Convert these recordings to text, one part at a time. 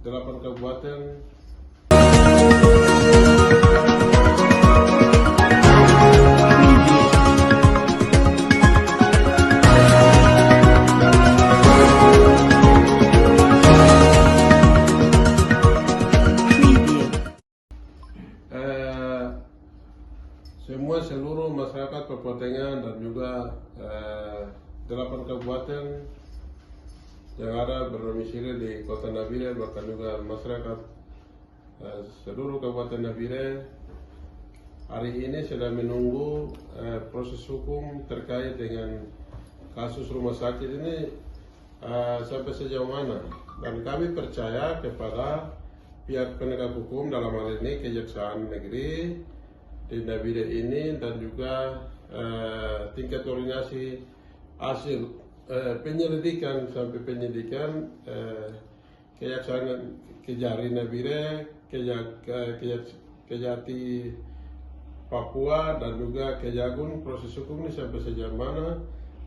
8 kabupaten. Semua seluruh masyarakat Papua Tengah dan juga 8 kabupaten yang ada berdomisili di Kota Nabire, bahkan juga masyarakat seluruh Kabupaten Nabire hari ini sedang menunggu proses hukum terkait dengan kasus rumah sakit ini sampai sejauh mana. Dan kami percaya kepada pihak penegak hukum, dalam hal ini Kejaksaan Negeri di Nabire ini, dan juga tingkat koordinasi hasil penyelidikan sampai penyidikan Kejaksaan Kejari Nabire, Kejati Papua, dan juga Kejagung, proses hukum ini sampai sejauh mana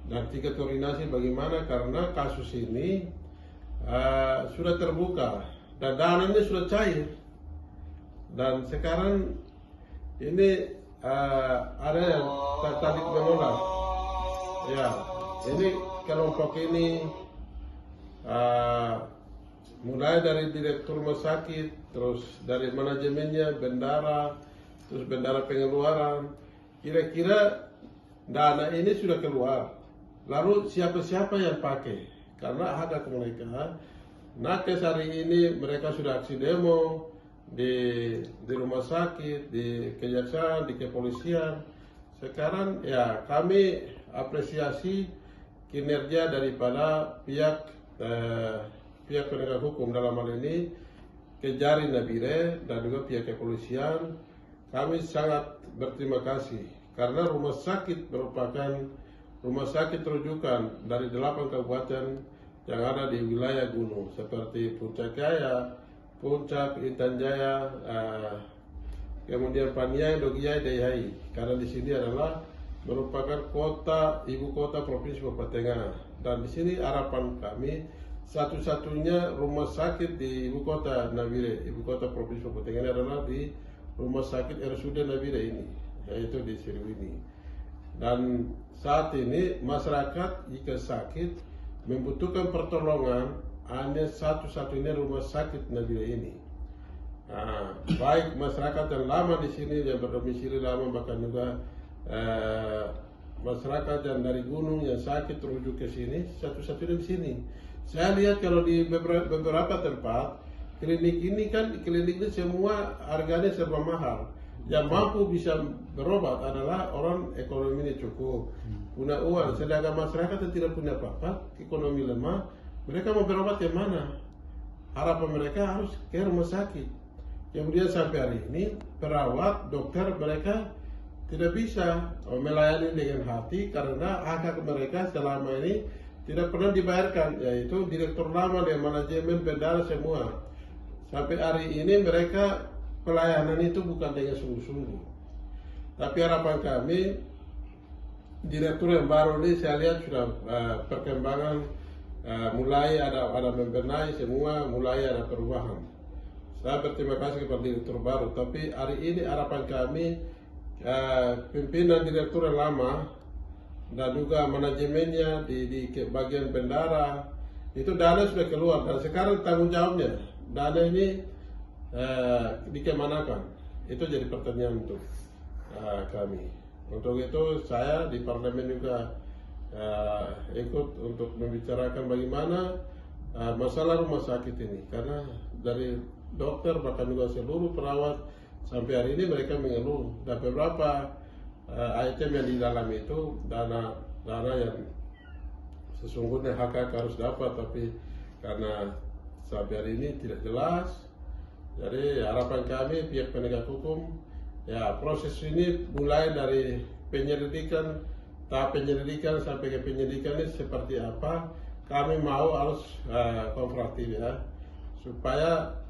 dan tingkat koordinasi bagaimana, karena kasus ini sudah terbuka dan dananya sudah cair. Dan sekarang ini ada yang tertarik menolak. Ya, ini kelompok ini mulai dari direktur rumah sakit, terus dari manajemennya, bendara, terus bendara pengeluaran. Kira-kira dana ini sudah keluar. Lalu siapa-siapa yang pakai? Karena ada mereka. Nakes hari ini mereka sudah aksi demo di rumah sakit, di kejaksaan, di kepolisian. Sekarang ya kami apresiasi kinerja daripada pihak penegak hukum, dalam hal ini Kejari Nabire dan juga pihak kepolisian. Kami sangat berterima kasih karena rumah sakit merupakan rumah sakit rujukan dari 8 kabupaten yang ada di wilayah gunung seperti Puncak Jaya, Puncak, Intan Jaya, kemudian Paniai, Dogiai, Deihai. Karena di sini adalah merupakan ibu kota provinsi Papua Tengah, dan di sini harapan kami satu-satunya rumah sakit di ibu kota Nabire, ibu kota provinsi Papua Tengah, ini adalah di rumah sakit RSUD Nabire ini, yaitu di Siliwini. Dan saat ini masyarakat jika sakit membutuhkan pertolongan, hanya satu-satunya rumah sakit Nabire ini. Baik masyarakat yang lama di sini, yang berdomisili lama, bahkan juga masyarakat yang dari gunung yang sakit terujuk ke sini, satu-satunya di sini. Saya lihat kalau di beberapa tempat klinik ini semua harganya serba mahal. Yang mampu bisa berobat adalah orang ekonominya cukup, punya uang. Sedangkan masyarakat yang tidak punya apa-apa, ekonomi lemah, mereka mau berobat ke mana? Harapan mereka harus ke rumah sakit. Kemudian sampai hari ini perawat, dokter mereka tidak bisa melayani dengan hati karena hak mereka selama ini tidak pernah dibayarkan, yaitu direktur lama dan manajemen bendara semua. Sampai hari ini mereka pelayanan itu bukan dengan sungguh-sungguh. Tapi harapan kami direktur yang baru ini saya lihat sudah perkembangan mulai ada membenahi semua, mulai ada perubahan. Saya berterima kasih kepada direktur baru. Tapi hari ini harapan kami pimpinan direktur yang lama dan juga manajemennya di bagian bendara itu dana sudah keluar, dan sekarang tanggung jawabnya dana ini dikemanakan, itu jadi pertanyaan untuk kami. Untuk itu saya di parlemen juga ikut untuk membicarakan bagaimana masalah rumah sakit ini, karena dari dokter bahkan juga seluruh perawat sampai hari ini mereka mengeluh, dan beberapa item yang di dalam itu dana yang sesungguhnya hak harus dapat, tapi karena sampai hari ini tidak jelas. Jadi harapan kami pihak penegak hukum, ya proses ini mulai dari penyelidikan, tahap penyelidikan sampai ke penyidikan ini seperti apa, kami mau harus kooperatif ya, supaya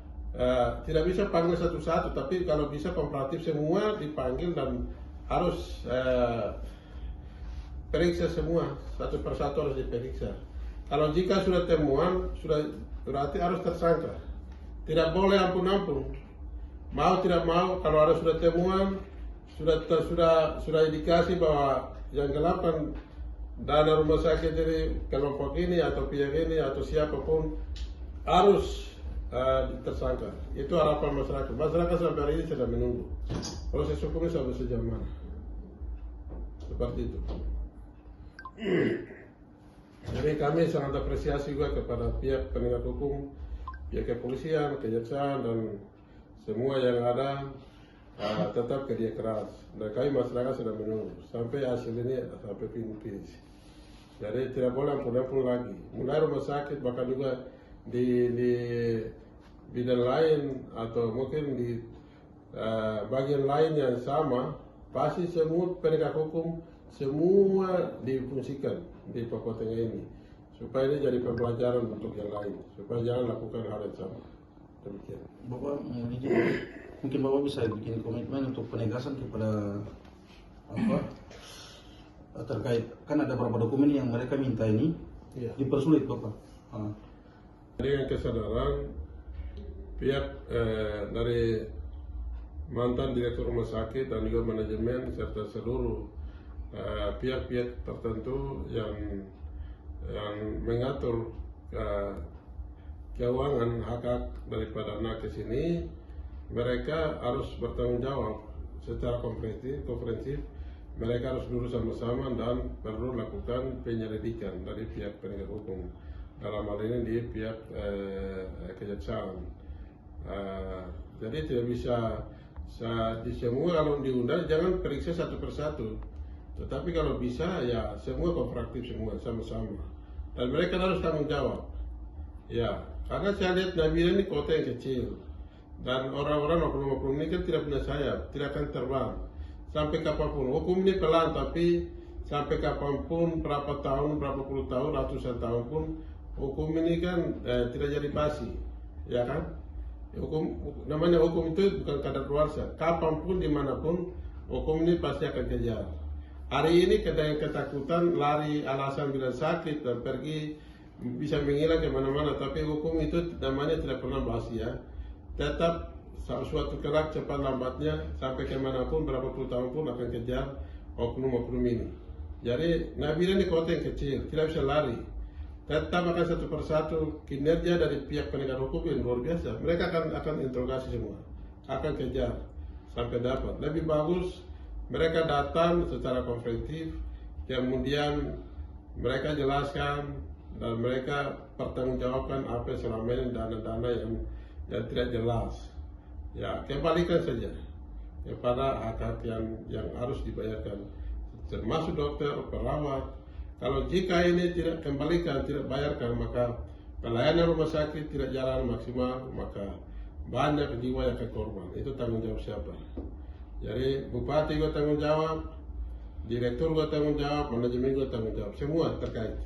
tidak bisa panggil satu-satu, tapi kalau bisa kooperatif semua dipanggil dan harus periksa semua, satu persatu harus diperiksa. Kalau jika sudah temuan, sudah berarti harus tersangka. Tidak boleh ampun-ampun. Mau tidak mau, kalau ada sudah temuan, sudah indikasi bahwa yang gelapkan dana rumah sakit dari kelompok ini atau pihak ini atau siapapun harus tersangka. Itu harapan masyarakat. Masyarakat sampai hari ini sedang menunggu proses hukumnya sampai sejauh mana. Seperti itu. Jadi kami sangat apresiasi juga kepada pihak penegak hukum, pihak kepolisian, kejaksaan dan semua yang ada tetap kerja keras. Dan kami masyarakat sedang menunggu sampai hasil ini sampai finish. Jadi tidak boleh ampun-ampun lagi. Mulai rumah sakit bahkan juga di bidang lain atau mungkin di bagian lain yang sama, pasti semua penegak hukum semua difungsikan di Papua Tengah ini supaya ini jadi pembelajaran untuk yang lain, supaya jangan lakukan hal yang sama. Demikian. Bapak mungkin Bapak bisa bikin komitmen untuk penegasan kepada apa terkait, kan ada beberapa dokumen yang mereka minta ini dipersulit Bapak. Dengan kesadaran pihak dari mantan direktur rumah sakit dan juga manajemen serta seluruh pihak-pihak tertentu yang mengatur keuangan hak-hak daripada nakes ini, mereka harus bertanggung jawab secara komprehensif. Mereka harus duduk sama-sama dan perlu lakukan penyelidikan dari pihak penegak hukum. Dalam hal ini di pihak kejaksaan. Jadi tidak bisa di semua kalau diundang jangan periksa satu persatu. Tetapi kalau bisa ya semua kooperatif semua sama-sama. Dan mereka harus tanggung jawab. Ya, karena saya lihat Nabire ini kota yang kecil. Dan orang-orang oknum-oknum ini kan tidak punya sayap, tidak akan terbang. Sampai kapanpun, hukum ini pelan tapi sampai kapanpun, berapa tahun, berapa puluh tahun, ratusan tahun pun hukum ini kan tidak jadi basi, ya kan? Namanya hukum itu bukan kadaluarsa. Kapanpun, dimanapun, hukum ini pasti akan kejar. Hari ini kadang ketakutan, lari alasan bila sakit dan pergi bisa menghilang kemana-mana. Tapi hukum itu namanya tidak pernah basi ya. Tetap suatu kelak cepat lambatnya sampai kemanapun berapa puluh tahun pun akan kejar oknum-oknum ini. Jadi Nabire ini kota yang kecil, tidak bisa lari. Tetap akan satu persatu kinerja dari pihak penegak hukum yang luar biasa. Mereka akan interogasi semua, akan kejar sampai dapat. Lebih bagus mereka datang secara komprehensif, kemudian mereka jelaskan dan mereka pertanggungjawabkan apa yang selama ini dana-dana yang tidak jelas. Ya, kembalikan saja kepada hak-hak yang harus dibayarkan, termasuk dokter, perawat. Kalau jika ini tidak kembalikan, tidak bayarkan, maka pelayanan rumah sakit tidak jalan maksimal, maka banyak jiwa yang akan korban. Itu tanggung jawab siapa? Jadi bupati juga tanggung jawab, direktur juga tanggung jawab, manajemen juga tanggung jawab, semua terkait.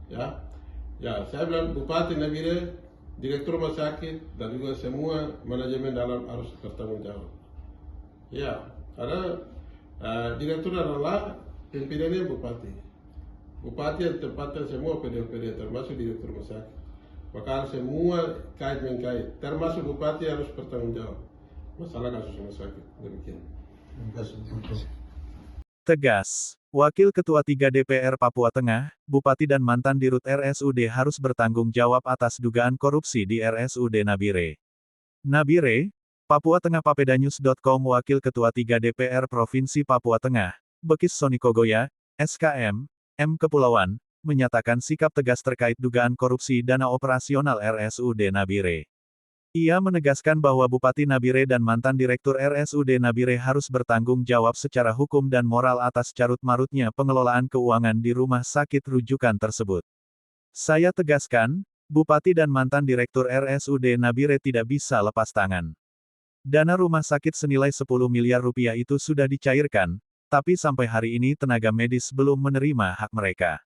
Ya, saya bilang bupati Nabire, direktur rumah sakit dan juga semua manajemen dalam harus bertanggung jawab. Ya, karena direktur adalah pimpinannya bupati. Bupati yang tempatkan semua PD-PD termasuk direktur rumah sakit. Maka semua kait-mengkait, termasuk bupati harus bertanggung jawab masalah kasus rumah sakit. Demikian. Tegas, Wakil Ketua 3 DPR Papua Tengah, Bupati dan mantan Dirut RSUD harus bertanggung jawab atas dugaan korupsi di RSUD Nabire. Nabire, Papua Tengah Papedanews.com. Wakil Ketua 3 DPR Provinsi Papua Tengah, Bekis Sonikogoya, SKM, M. Kepulauan, menyatakan sikap tegas terkait dugaan korupsi dana operasional RSUD Nabire. Ia menegaskan bahwa Bupati Nabire dan mantan Direktur RSUD Nabire harus bertanggung jawab secara hukum dan moral atas carut-marutnya pengelolaan keuangan di rumah sakit rujukan tersebut. Saya tegaskan, Bupati dan mantan Direktur RSUD Nabire tidak bisa lepas tangan. Dana rumah sakit senilai 10 miliar rupiah itu sudah dicairkan, tapi sampai hari ini tenaga medis belum menerima hak mereka.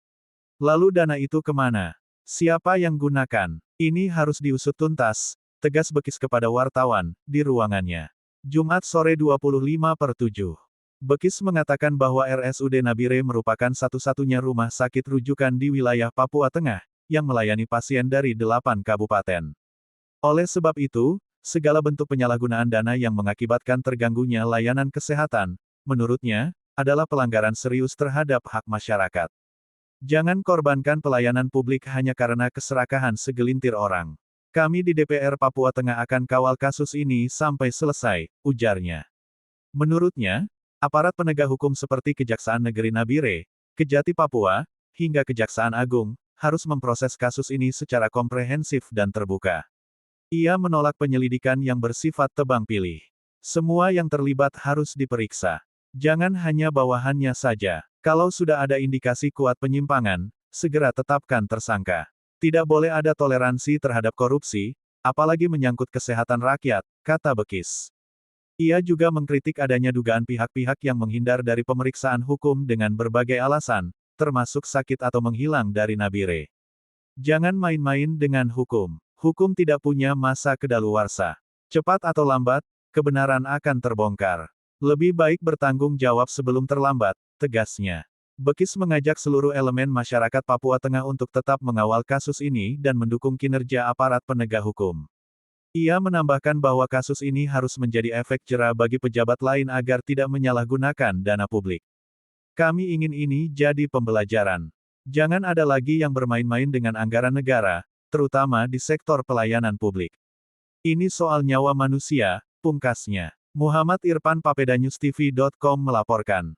Lalu dana itu kemana? Siapa yang gunakan? Ini harus diusut tuntas, tegas Bekis kepada wartawan, di ruangannya. Jumat sore 25/7. Bekis mengatakan bahwa RSUD Nabire merupakan satu-satunya rumah sakit rujukan di wilayah Papua Tengah, yang melayani pasien dari 8 kabupaten. Oleh sebab itu, segala bentuk penyalahgunaan dana yang mengakibatkan terganggunya layanan kesehatan, menurutnya, adalah pelanggaran serius terhadap hak masyarakat. Jangan korbankan pelayanan publik hanya karena keserakahan segelintir orang. Kami di DPR Papua Tengah akan kawal kasus ini sampai selesai, ujarnya. Menurutnya, aparat penegak hukum seperti Kejaksaan Negeri Nabire, Kejati Papua, hingga Kejaksaan Agung, harus memproses kasus ini secara komprehensif dan terbuka. Ia menolak penyelidikan yang bersifat tebang pilih. Semua yang terlibat harus diperiksa. Jangan hanya bawahannya saja. Kalau sudah ada indikasi kuat penyimpangan, segera tetapkan tersangka. Tidak boleh ada toleransi terhadap korupsi, apalagi menyangkut kesehatan rakyat, kata Bekis. Ia juga mengkritik adanya dugaan pihak-pihak yang menghindar dari pemeriksaan hukum dengan berbagai alasan, termasuk sakit atau menghilang dari Nabire. Jangan main-main dengan hukum. Hukum tidak punya masa kedaluarsa. Cepat atau lambat, kebenaran akan terbongkar. Lebih baik bertanggung jawab sebelum terlambat, tegasnya. Bekis mengajak seluruh elemen masyarakat Papua Tengah untuk tetap mengawal kasus ini dan mendukung kinerja aparat penegak hukum. Ia menambahkan bahwa kasus ini harus menjadi efek jera bagi pejabat lain agar tidak menyalahgunakan dana publik. Kami ingin ini jadi pembelajaran. Jangan ada lagi yang bermain-main dengan anggaran negara, terutama di sektor pelayanan publik. Ini soal nyawa manusia, pungkasnya. Muhammad Irfan, papedanyustv.com melaporkan.